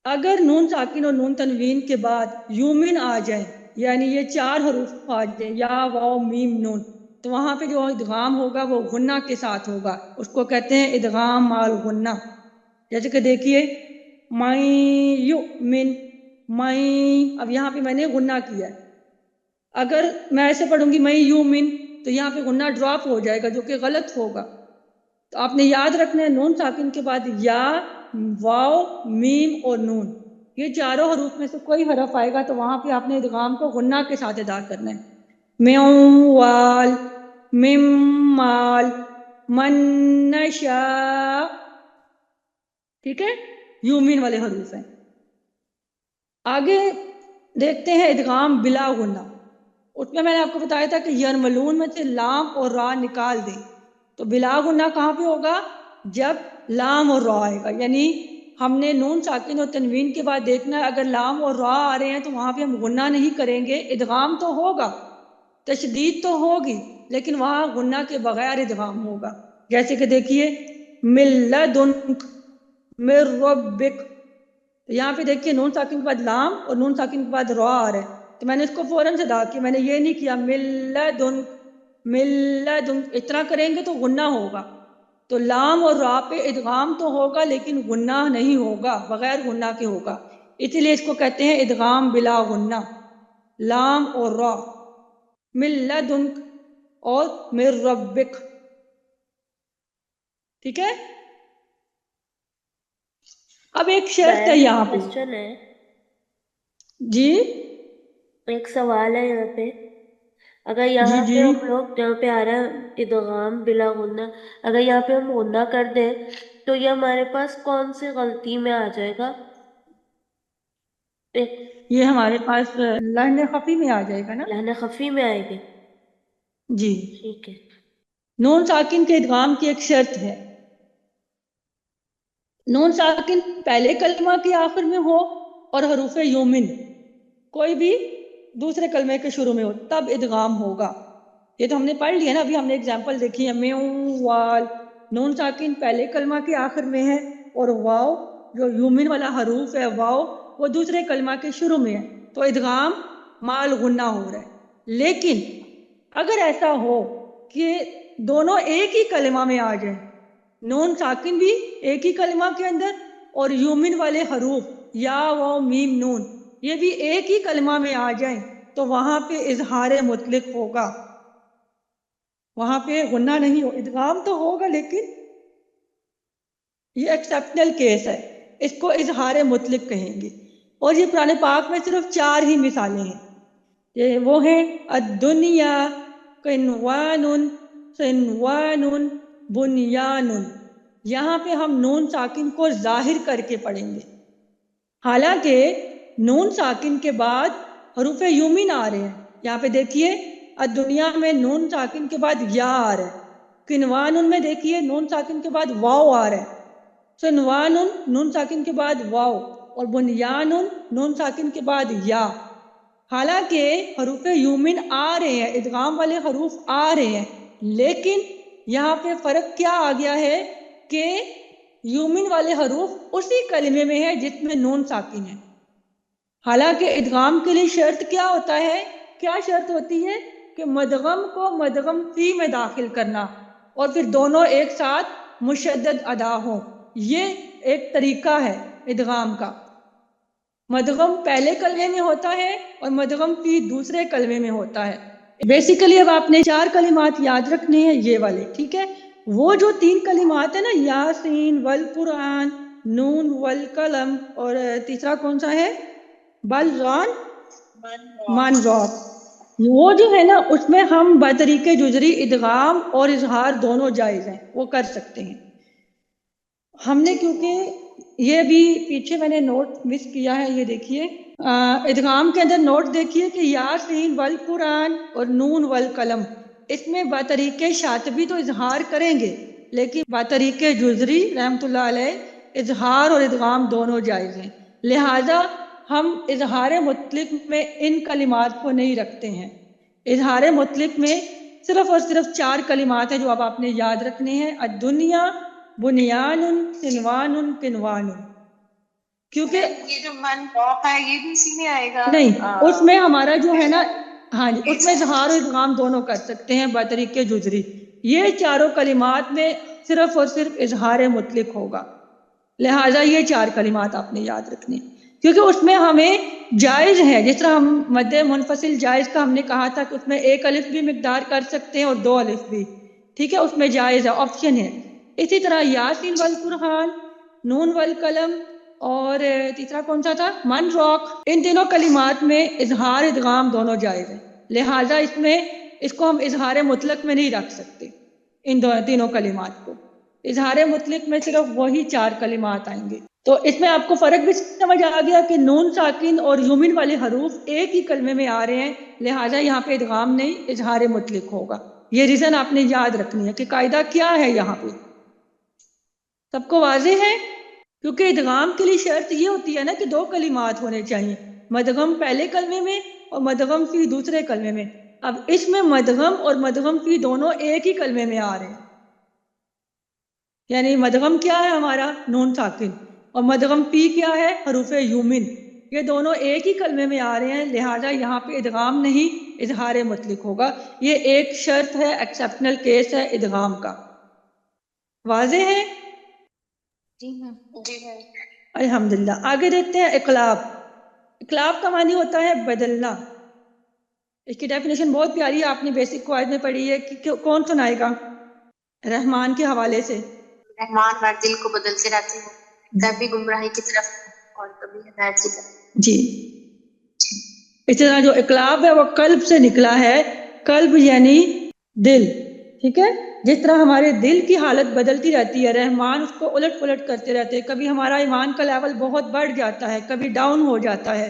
اگر نون ساکن اور نون تنوین کے بعد یومن آ جائیں، یعنی یہ 4 حروف آ جائیں، یا، واو، میم، نون، تو وہاں پہ جو ادغام ہوگا وہ غنہ کے ساتھ ہوگا، اس کو کہتے ہیں ادغام مع الغنہ۔ جیسے کہ دیکھیے من یؤمن، من، اب یہاں پہ میں نے غنہ کیا ہے، اگر میں ایسے پڑھوں گی من یؤمن تو یہاں پہ غنہ ڈراپ ہو جائے گا جو کہ غلط ہوگا۔ تو آپ نے یاد رکھنا ہے نون ساکن کے بعد یا، واو، میم اور نون، یہ چاروں حروف میں سے کوئی حرف آئے گا تو وہاں پہ آپ نے ادغام کو غنہ کے ساتھ ادا کرنا ہے۔ میوال، ممال، من نشاء، ٹھیک ہے، یومین والے حروف ہیں۔ آگے دیکھتے ہیں ادغام بلا غنہ۔ اس میں نے آپ کو بتایا تھا کہ یرملون میں سے لام اور را نکال دیں، تو بلا غنہ کہاں پہ ہوگا؟ جب لام اور را آئے گا، یعنی ہم نے نون ساکن اور تنوین کے بعد دیکھنا ہے اگر لام اور را آ رہے ہیں تو وہاں پہ ہم غنہ نہیں کریں گے، ادغام تو ہوگا، تشدید تو ہوگی، لیکن وہاں غنہ کے بغیر ادغام ہوگا۔ جیسے کہ دیکھیے من لدنک، من ربک، تو یہاں پہ دیکھیے نون ساکن کے بعد لام اور نون ساکن کے بعد را آ رہا ہے، تو میں نے اس کو فوراً سے ادا کیا، میں نے یہ نہیں کیا من لدنک، من لدنک، اس طرح کریں گے تو غنہ ہوگا۔ تو لام اور را پہ ادغام تو ہوگا لیکن غنہ نہیں ہوگا، بغیر غنہ کے ہوگا، اسی لیے اس کو کہتے ہیں ادغام بلا غنہ۔ لام اور را، من لدنک اور من ربک، ٹھیک ہے۔ اب ایک شرط ہے یہاں پہ، کوشچن ہے، جی ایک سوال ہے یہاں پہ، اگر جی یہاں جی پہ ہم لوگ جہاں پہ آ رہا ہے ادغام بلا غنہ، اگر یہاں پہ ہم غنہ کر دیں تو یہ ہمارے پاس کون سی غلطی میں آ جائے گا؟ ایک یہ ہمارے پاس لحن خفی میں آ جائے گا نا، لہن خفی میں آئے گی، جی۔ ٹھیک ہے۔ نون ساکن کے ادغام کی ایک شرط ہے، نون ساکن پہلے کلمہ کے آخر میں ہو اور حروف یومن، کوئی بھی دوسرے کلمے کے شروع میں ہو تب ادغام ہوگا. یہ تو ہم نے پڑھ لیا نا, ابھی ہم نے اگزامپل دیکھی ہے. میوں وال, نون ساکن پہلے کلمہ کے آخر میں ہے, اور واو جو یومن والا حروف ہے واو وہ دوسرے کلمہ کے شروع میں ہے, تو ادغام مال غنہ ہو رہا ہے. لیکن اگر ایسا ہو کہ دونوں ایک ہی کلمہ میں آ جائیں, نون ساکن بھی ایک ہی کلمہ کے اندر اور یومن والے حروف یا واو میم نون یہ بھی ایک ہی کلمہ میں آ جائیں, تو وہاں پہ اظہار مطلق ہوگا, وہاں پہ غنہ نہیں ہو. ادغام تو ہوگا لیکن یہ ایکسیپشنل کیس ہے, اس کو اظہار مطلق کہیں گے. اور یہ قرآن پاک میں صرف 4 ہی مثالیں ہیں. یہ وہ ہیں الدنیا, قنوان, صنوان, بنیان. یہاں پہ ہم نون ساکن کو ظاہر کر کے پڑھیں گے, حالانکہ نون ساکن کے بعد حروف یومن آ رہے ہیں. یہاں پہ دیکھیے الدنیا میں نون ساکن کے بعد یا آ رہا ہے, قنوان میں دیکھیے نون ساکن کے بعد واو آ رہا ہے, صنوان نون ساکن کے بعد واو, اور بنیان نون ساکن کے بعد یا. حالانکہ حروف یومن آ رہے ہیں, ادغام والے حروف آ رہے ہیں, لیکن یہاں پہ فرق کیا آ گیا ہے کہ یومن والے حروف اسی کلمے میں ہے جس میں نون ساکن ہے. حالانکہ ادغام کے لیے شرط کیا ہوتا ہے, کیا شرط ہوتی ہے کہ مدغم کو مدغم فی میں داخل کرنا اور پھر دونوں ایک ساتھ مشدد ادا ہوں. یہ ایک طریقہ ہے ادغام کا. مدغم پہلے کلمے میں ہوتا ہے اور مدغم فی دوسرے کلمے میں ہوتا ہے. بیسیکلی اب آپ نے 4 کلمات یاد رکھنے ہیں یہ والے, ٹھیک ہے. وہ جو 3 کلمات ہیں نا, یاسین والقرآن, نون والقلم, اور تیسرا کون سا ہے, بلغان من راق, وہ جو ہے نا اس میں ہم بطریق جزری ادغام اور اظہار دونوں جائز ہیں, وہ کر سکتے ہیں. ہم نے کیونکہ یہ بھی پیچھے میں نے نوٹ مس کیا ہے, یہ دیکھیے ادغام کے اندر نوٹ دیکھیے کہ یاسین والقرآن اور نون والقلم, اس میں بطریق شاطبی تو اظہار کریں گے, لیکن بطریق جزری رحمۃ اللہ علیہ اظہار اور ادغام دونوں جائز ہیں. لہذا ہم اظہار مطلق میں ان کلمات کو نہیں رکھتے ہیں. اظہار مطلق میں صرف اور صرف 4 کلمات ہیں جو اب آپ نے یاد رکھنے ہیں, الدنیا, بنیان, صنوان, قنوان. کیونکہ یہ جو من راق ہے یہ بھی اسی میں آئے گا نہیں, اس میں ہمارا جو ہے نا, ہاں جی, اس میں اظہار و ادغام دونوں کر سکتے ہیں بطریق جزری. یہ 4 کلمات میں صرف اور صرف اظہار مطلق ہوگا, لہٰذا یہ 4 کلمات آپ نے یاد رکھنے, کیونکہ اس میں ہمیں جائز ہے. جس طرح ہم مد منفصل جائز کا ہم نے کہا تھا کہ اس میں 1 الف بھی مقدار کر سکتے ہیں اور 2 الف بھی, ٹھیک ہے, اس میں جائز ہے, آپشن ہے. اسی طرح یاسین والقرآن, نون والقلم, اور تیسرا کون سا تھا, من راق, ان تینوں کلمات میں اظہار ادغام دونوں جائز ہیں. لہٰذا اس کو ہم اظہار مطلق میں نہیں رکھ سکتے. ان تینوں کلمات کو اظہار مطلق میں صرف وہی 4 کلمات آئیں گے. تو اس میں آپ کو فرق بھی سمجھ آ گیا کہ نون ساکن اور یومن والے حروف ایک ہی کلمے میں آ رہے ہیں, لہٰذا یہاں پہ ادغام نہیں, اظہار مطلق ہوگا. یہ ریزن آپ نے یاد رکھنی ہے کہ قاعدہ کیا ہے یہاں پہ. سب کو واضح ہے؟ کیونکہ ادغام کے لیے شرط یہ ہوتی ہے نا کہ 2 کلمات ہونے چاہیے, مدغم پہلے کلمے میں اور مدغم فی دوسرے کلمے میں. اب اس میں مدغم اور مدغم فی دونوں ایک ہی کلمے میں آ رہے ہیں, یعنی مدغم کیا ہے ہمارا, نون ساکن, اور مدغم فی کیا ہے, حروف یومن. یہ دونوں ایک ہی کلمے میں آ رہے ہیں, لہٰذا یہاں پہ ادغام نہیں, اظہار مطلق ہوگا. یہ ایک شرط ہے, ایکسیپشنل کیس ہے ادغام کا. واضح ہے؟ جی میم. جی ہے. الحمدللہ. آگے دیکھتے ہیں اقلاب. اقلاب کا معنی ہوتا ہے بدلنا. اس کی ڈیفینیشن بہت پیاری ہے, آپ نے بیسک قواعد میں پڑھی ہے. کہ کون سنائے گا رحمان کے حوالے سے؟ رحمان ہر دل کو بدلتے رہتے ہیں, کبھی گمراہی کی طرف اور کبھی ہدایت کی طرف. جی. اس طرح جو اقلاب ہے وہ قلب سے نکلا ہے. قلب یعنی دل, ٹھیک ہے. جس طرح ہمارے دل کی حالت بدلتی رہتی ہے, رحمان اس کو الٹ پلٹ کرتے رہتے ہیں. کبھی ہمارا ایمان کا لیول بہت بڑھ جاتا ہے, کبھی ڈاؤن ہو جاتا ہے.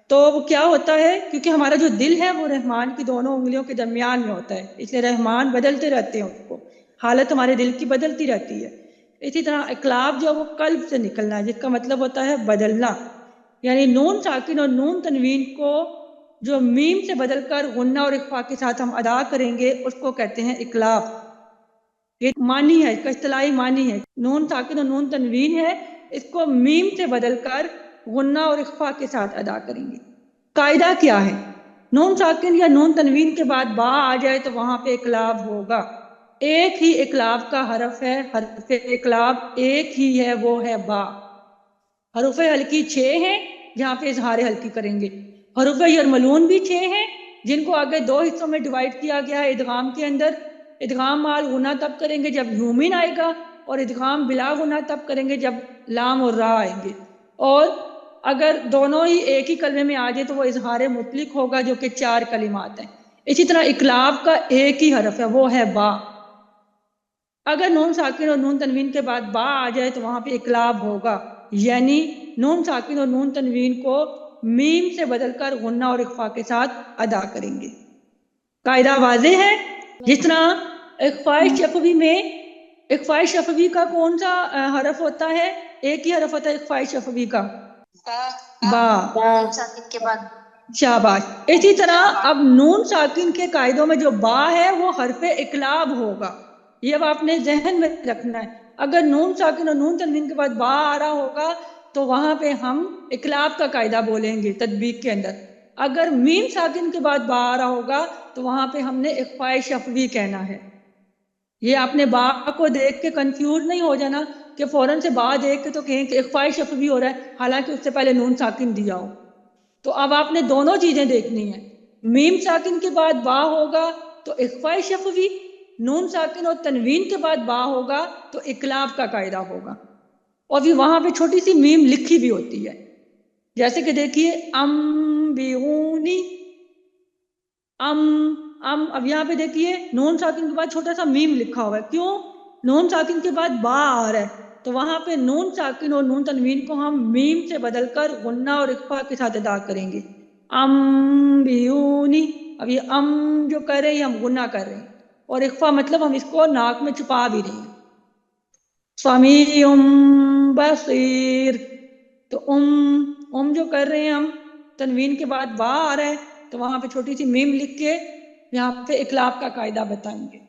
تو وہ کیا ہوتا ہے, کیونکہ ہمارا جو دل ہے وہ رحمان کی دونوں انگلیوں کے درمیان میں ہوتا ہے, اس لیے رحمان بدلتے رہتے ہیں, اس کو حالت ہمارے دل کی بدلتی رہتی ہے. اسی طرح اقلاب جو وہ قلب سے نکلنا ہے, جس کا مطلب ہوتا ہے بدلنا. یعنی نون ساکن اور نون تنوین کو جو میم سے بدل کر غنہ اور اخفا کے ساتھ ہم ادا کریں گے اس کو کہتے ہیں اقلاب. یہ معنی ہے، اس کا اصطلاحی معنی ہے. نون ساکن اور نون تنوین ہے، اس کو میم سے بدل کر غنہ اور اخفا کے ساتھ ادا کریں گے. قاعدہ کیا ہے؟ نون ساکن یا نون تنوین کے بعد با آ جائے تو وہاں پہ اقلاب ہوگا. ایک ہی اقلاب کا حرف ہے، حرف اقلاب ایک ہی ہے، وہ ہے با. حروف حلقی 6 ہیں جہاں پہ اظہار حلقی کریں گے. حروف یرملون بھی 6 ہیں جن کو آگے 2 حصوں میں ڈیوائڈ کیا گیا ہے ادغام کے اندر. ادغام مال غنہ تب کریں گے جب یومین آئے گا، اور ادغام بلا غنہ تب کریں گے جب لام اور را آئیں گے. اور اگر دونوں ہی ایک ہی کلمے میں آ جائے تو وہ اظہار مطلق ہوگا جو کہ 4 کلمات ہیں. اسی طرح اقلاب کا ایک ہی حرف ہے، وہ ہے با. اگر نون ساکن اور نون تنوین کے بعد با آ جائے تو وہاں پہ اقلاب ہوگا، یعنی نون ساکن اور نون تنوین کو میم سے بدل کر غنہ اور اخفا کے ساتھ ادا کریں گے. قاعدہ واضح ہے؟ جس طرح اخفاء شفوی میں اخفاء شفوی کا کون سا حرف ہوتا ہے؟ ایک ہی حرف ہوتا ہے اخفاء شفوی کا، با. ساکن کے بعد شاباش. اسی طرح اب نون ساکن کے قاعدوں میں جو با ہے وہ حرف اقلاب ہوگا. یہ اب آپ نے ذہن میں رکھنا ہے. اگر نون ساکن اور نون تنوین کے بعد با آ رہا ہوگا تو وہاں پہ ہم اقلاب کا قاعدہ بولیں گے تطبیق کے اندر. اگر میم ساکن کے بعد با آ رہا ہوگا تو وہاں پہ ہم نے اخفاء شفوی کہنا ہے. یہ آپ نے با کو دیکھ کے کنفیوز نہیں ہو جانا کہ فوراً سے با دیکھ کے تو کہیں کہ اخفاء شفوی ہو رہا ہے، حالانکہ اس سے پہلے نون ساکن دیا ہو. تو اب آپ نے دونوں چیزیں دیکھنی ہیں. میم ساکن کے بعد با ہوگا تو اخفاء شفوی، نون ساکن اور تنوین کے بعد با ہوگا تو اقلاب کا قاعدہ ہوگا. اور بھی وہاں پہ چھوٹی سی میم لکھی بھی ہوتی ہے، جیسے کہ دیکھیے بیونی اب یہاں پہ دیکھیے نون ساکن کے بعد چھوٹا سا میم لکھا ہوا ہے. کیوں؟ نون ساکن کے بعد با آ رہا ہے تو وہاں پہ نون ساکن اور نون تنوین کو ہم میم سے بدل کر غنہ اور اخفا کے ساتھ ادا کریں گے. بیونی، اب یہ جو کر رہے ہیں ہم غنہ کر رہے ہیں، اور اخفا مطلب ہم اس کو ناک میں چھپا بھی رہے ہیں. سمیع بصیر، تو جو کر رہے ہیں ہم، تنوین کے بعد با آ رہا ہے تو وہاں پہ چھوٹی سی میم لکھ کے یہاں پہ اقلاب کا قاعدہ بتائیں گے.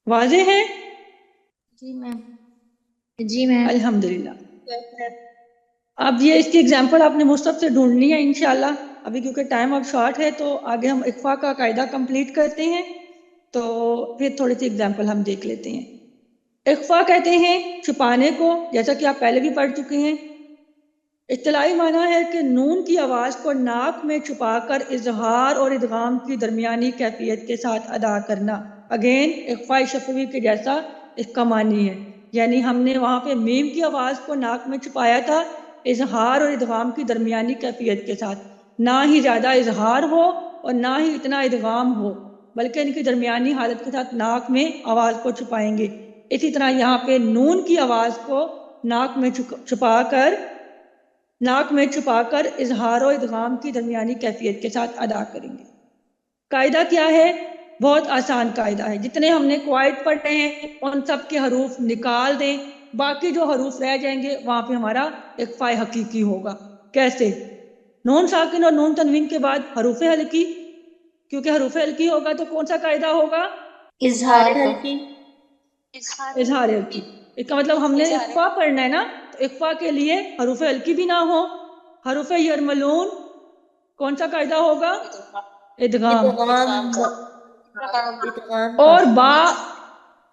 واضح ہے؟ جی میم. الحمدللہ. اب یہ اس کی ایگزامپل آپ نے مصحف سے ڈھونڈنی ہے انشاءاللہ. ابھی کیونکہ ٹائم اب شارٹ ہے تو آگے ہم اخفا کا قاعدہ کمپلیٹ کرتے ہیں، تو پھر تھوڑی سی ایگزامپل ہم دیکھ لیتے ہیں. اخفا کہتے ہیں چھپانے کو، جیسا کہ آپ پہلے بھی پڑھ چکے ہیں. اصطلاحی معنی ہے کہ نون کی آواز کو ناک میں چھپا کر اظہار اور ادغام کی درمیانی کیفیت کے ساتھ ادا کرنا. اگین اخفاء شفوی کے جیسا اس کا معنی ہے، یعنی ہم نے وہاں پہ میم کی آواز کو ناک میں چھپایا تھا اظہار اور ادغام کی درمیانی کیفیت کے ساتھ. نہ ہی زیادہ اظہار ہو اور نہ ہی اتنا ادغام ہو، بلکہ ان کی درمیانی حالت کے ساتھ ناک میں آواز کو چھپائیں گے. اسی طرح یہاں پہ نون کی آواز کو ناک میں چھپا کر اظہار و ادغام کی درمیانی کیفیت کے ساتھ ادا کریں گے. قاعدہ کیا ہے؟ بہت آسان قاعدہ ہے. جتنے ہم نے قواعد پڑھے ہیں ان سب کے حروف نکال دیں، باقی جو حروف رہ جائیں گے وہاں پہ ہمارا اخفاء حقیقی ہوگا. کیسے؟ نون ساکن اور نون تنوین کے بعد حروف حلقی، کیونکہ حروف حلقی ہوگا تو کون سا قاعدہ ہوگا؟ اظہار کا. اظہار حلقی. اس کا مطلب ہم نے اخفاء پڑھنا ہے نا، تو اخفاء کے لیے حروف حلقی بھی نہ ہو. حروف یرملون کون سا قاعدہ ہوگا؟ ادغام. اور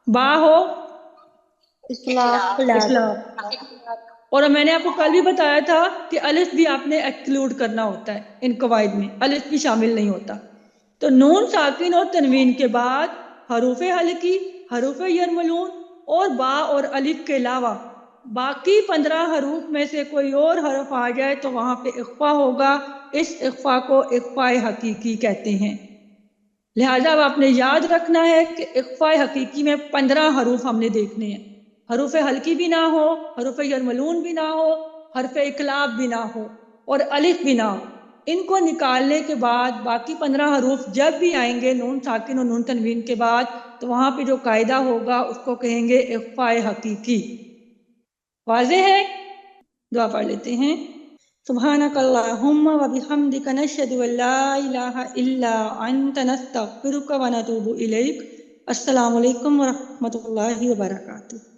با ہو اخلاق. اور میں نے آپ کو کل بھی بتایا تھا کہ الف بھی آپ نے ایکسکلوڈ کرنا ہوتا ہے، ان قواعد میں الف بھی شامل نہیں ہوتا. تو نون ساکن اور تنوین کے بعد حروف حلقی، حروف یرملون اور با اور الف کے علاوہ باقی 15 حروف میں سے کوئی اور حرف آ جائے تو وہاں پہ اخفاء ہوگا. اس اخفاء کو اخفاء حقیقی کہتے ہیں. لہذا اب آپ نے یاد رکھنا ہے کہ اخفاء حقیقی میں 15 حروف ہم نے دیکھنے ہیں. حروف حلقی بھی نہ ہو، حروف یرملون بھی نہ ہو، حرف اقلاب بھی نہ ہو اور الف بھی نہ ہو. ان کو نکالنے کے بعد باقی 15 حروف جب بھی آئیں گے نون ساکن اور نون تنوین کے بعد تو وہاں پہ جو قاعدہ ہوگا اس کو کہیں گے اخفاء حقیقی. واضح ہے؟ دعا پڑھ لیتے ہیں. سبحانک اللہم و بحمدک نشہد ان لا الہ الا انت نستغفرک و نتوب الیک۔ السلام علیکم ورحمۃ اللہ وبرکاتہ۔